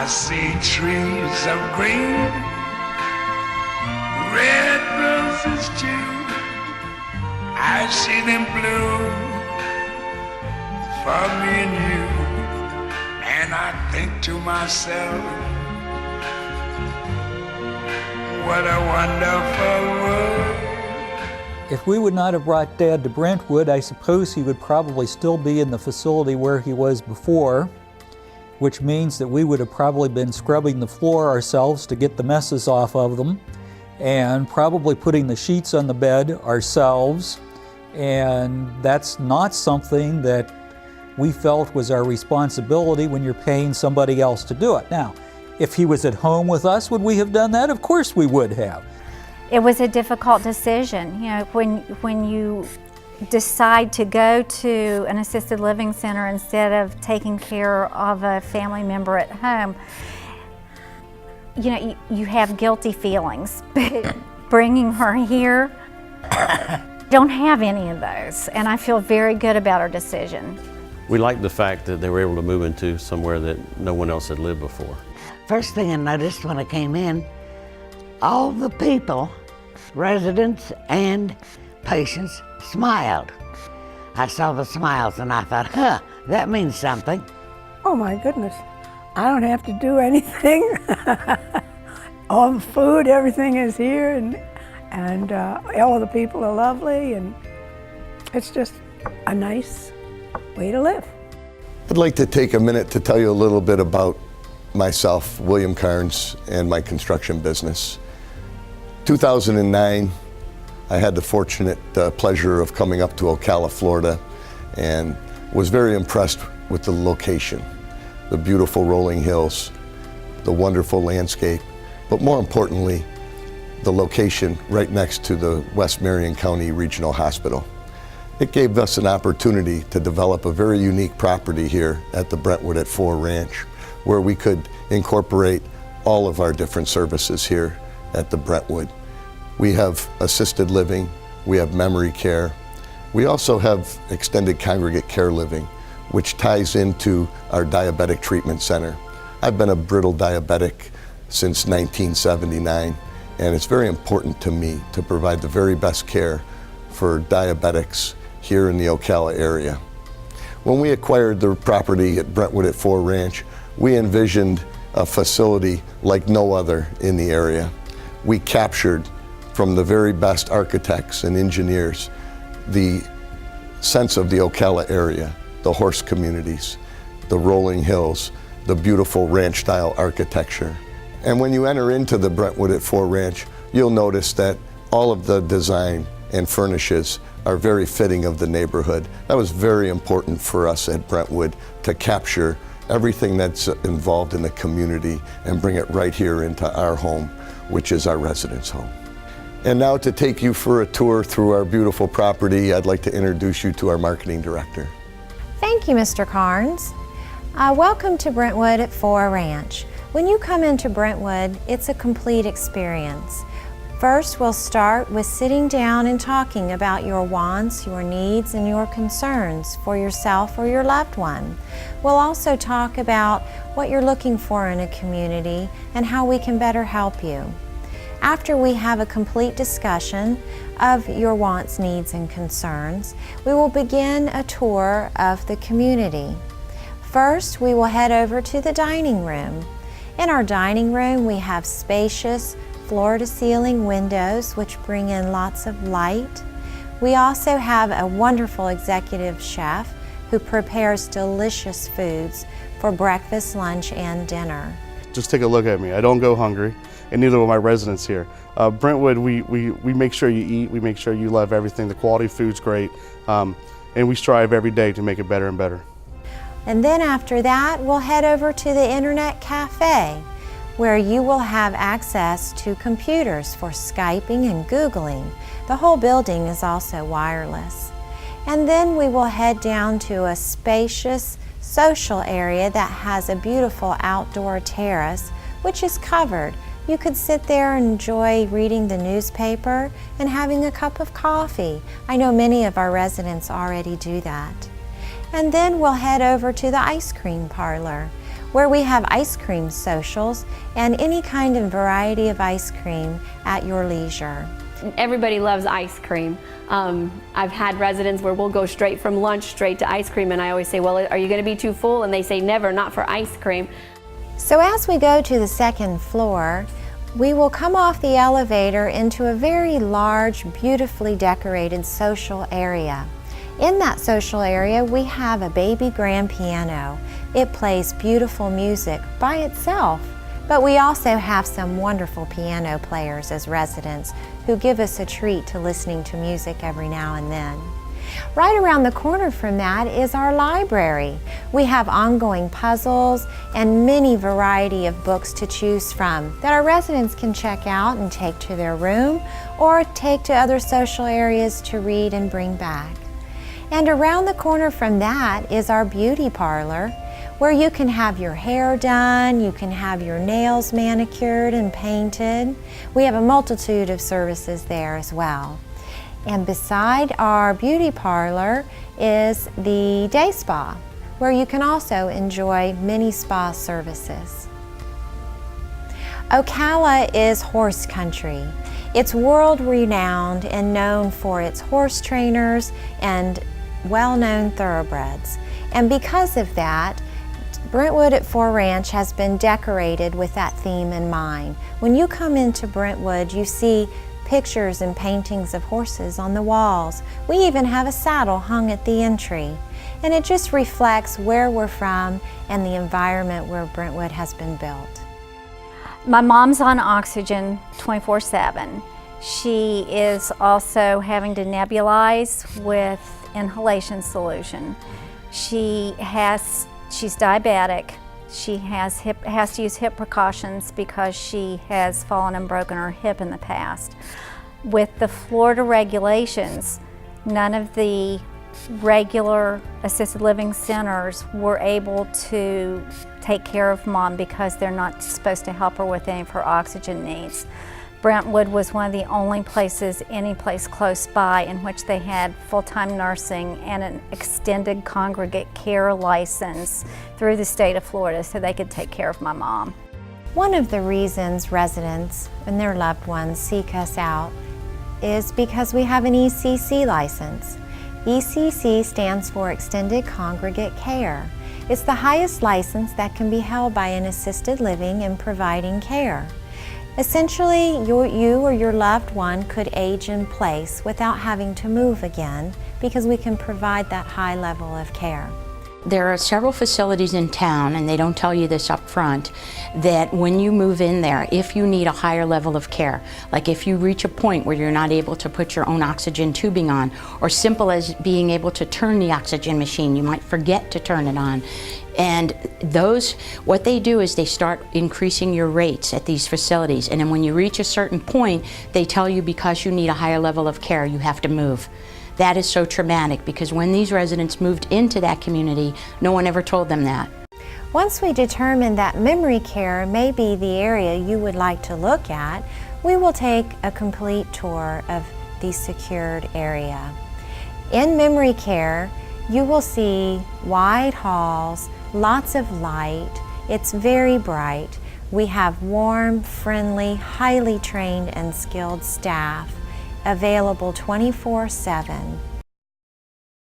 I see trees of green, red roses too. I see them bloom for me and you. And I think to myself, what a wonderful world. If we would not have brought Dad to Brentwood, I suppose he would probably still be in the facility where he was before, which means that we would have probably been scrubbing the floor ourselves to get the messes off of them, and probably putting the sheets on the bed ourselves. And that's not something that we felt was our responsibility when you're paying somebody else to do it. Now, if he was at home with us, would we have done that? Of course we would have. It was a difficult decision. You know, when you decide to go to an assisted living center instead of taking care of a family member at home, you know, you have guilty feelings. Bringing her here, don't have any of those, and I feel very good about our decision. We liked the fact that they were able to move into somewhere that no one else had lived before. First thing I noticed when I came in, all the people, residents and patients, smiled. I saw the smiles and I thought, that means something. Oh my goodness, I don't have to do anything. All the food, everything is here, and all of the people are lovely, and it's just a nice way to live. I'd like to take a minute to tell you a little bit about myself, William Carnes, and my construction business. 2009, I had the fortunate pleasure of coming up to Ocala, Florida, and was very impressed with the location, the beautiful rolling hills, the wonderful landscape, but more importantly, the location right next to the West Marion County Regional Hospital. It gave us an opportunity to develop a very unique property here at the Brentwood Fore Ranch, where we could incorporate all of our different services here at the Brentwood. We have assisted living, we have memory care, we also have extended congregate care living, which ties into our diabetic treatment center. I've been a brittle diabetic since 1979, and it's very important to me to provide the very best care for diabetics here in the Ocala area. When we acquired the property at Brentwood Fore Ranch, we envisioned a facility like no other in the area. We captured from the very best architects and engineers the sense of the Ocala area, the horse communities, the rolling hills, the beautiful ranch-style architecture. And when you enter into the Brentwood Fore Ranch, you'll notice that all of the design and furnishes are very fitting of the neighborhood. That was very important for us at Brentwood to capture everything that's involved in the community and bring it right here into our home, which is our residence home. And now to take you for a tour through our beautiful property, I'd like to introduce you to our marketing director. Thank you, Mr. Carnes. Welcome to Brentwood Fore Ranch. When you come into Brentwood, it's a complete experience. First, we'll start with sitting down and talking about your wants, your needs, and your concerns for yourself or your loved one. We'll also talk about what you're looking for in a community and how we can better help you. After we have a complete discussion of your wants, needs, and concerns, we will begin a tour of the community. First, we will head over to the dining room. In our dining room, we have spacious floor-to-ceiling windows which bring in lots of light. We also have a wonderful executive chef who prepares delicious foods for breakfast, lunch, and dinner. Just take a look at me. I don't go hungry, and neither will my residents here. Brentwood, we make sure you eat, we make sure you love everything. The quality food's great, and we strive every day to make it better and better. And then after that, we'll head over to the Internet Cafe, where you will have access to computers for Skyping and Googling. The whole building is also wireless. And then we will head down to a spacious social area that has a beautiful outdoor terrace, which is covered. You could sit there and enjoy reading the newspaper and having a cup of coffee. I know many of our residents already do that. And then we'll head over to the ice cream parlor, where we have ice cream socials and any kind of variety of ice cream at your leisure. Everybody loves ice cream. I've had residents where we'll go straight from lunch straight to ice cream, and I always say, well, are you going to be too full? And they say, never, not for ice cream. So as we go to the second floor, we will come off the elevator into a very large, beautifully decorated social area. In that social area, we have a baby grand piano. It plays beautiful music by itself, but we also have some wonderful piano players as residents who give us a treat to listening to music every now and then. Right around the corner from that is our library. We have ongoing puzzles and many variety of books to choose from that our residents can check out and take to their room or take to other social areas to read and bring back. And around the corner from that is our beauty parlor, where you can have your hair done, you can have your nails manicured and painted. We have a multitude of services there as well. And beside our beauty parlor is the day spa, where you can also enjoy many spa services. Ocala is horse country. It's world-renowned and known for its horse trainers and well-known thoroughbreds. And because of that, Brentwood at Fore Ranch has been decorated with that theme in mind. When you come into Brentwood, you see pictures and paintings of horses on the walls. We even have a saddle hung at the entry. And it just reflects where we're from and the environment where Brentwood has been built. My mom's on oxygen 24/7. She is also having to nebulize with inhalation solution. She's diabetic. She has to use hip precautions because she has fallen and broken her hip in the past. With the Florida regulations, none of the regular assisted living centers were able to take care of Mom because they're not supposed to help her with any of her oxygen needs. Brentwood was one of the only places, any place close by, in which they had full-time nursing and an extended congregate care license through the state of Florida so they could take care of my mom. One of the reasons residents and their loved ones seek us out is because we have an ECC license. ECC stands for Extended Congregate Care. It's the highest license that can be held by an assisted living and providing care. Essentially, you or your loved one could age in place without having to move again because we can provide that high level of care. There are several facilities in town, and they don't tell you this up front, that when you move in there, if you need a higher level of care, like if you reach a point where you're not able to put your own oxygen tubing on, or simple as being able to turn the oxygen machine, you might forget to turn it on. And what they do is they start increasing your rates at these facilities, and then when you reach a certain point, they tell you because you need a higher level of care, you have to move. That is so traumatic because when these residents moved into that community, no one ever told them that. Once we determine that memory care may be the area you would like to look at, we will take a complete tour of the secured area. In memory care, you will see wide halls, lots of light. It's very bright. We have warm, friendly, highly trained and skilled staff available 24/7.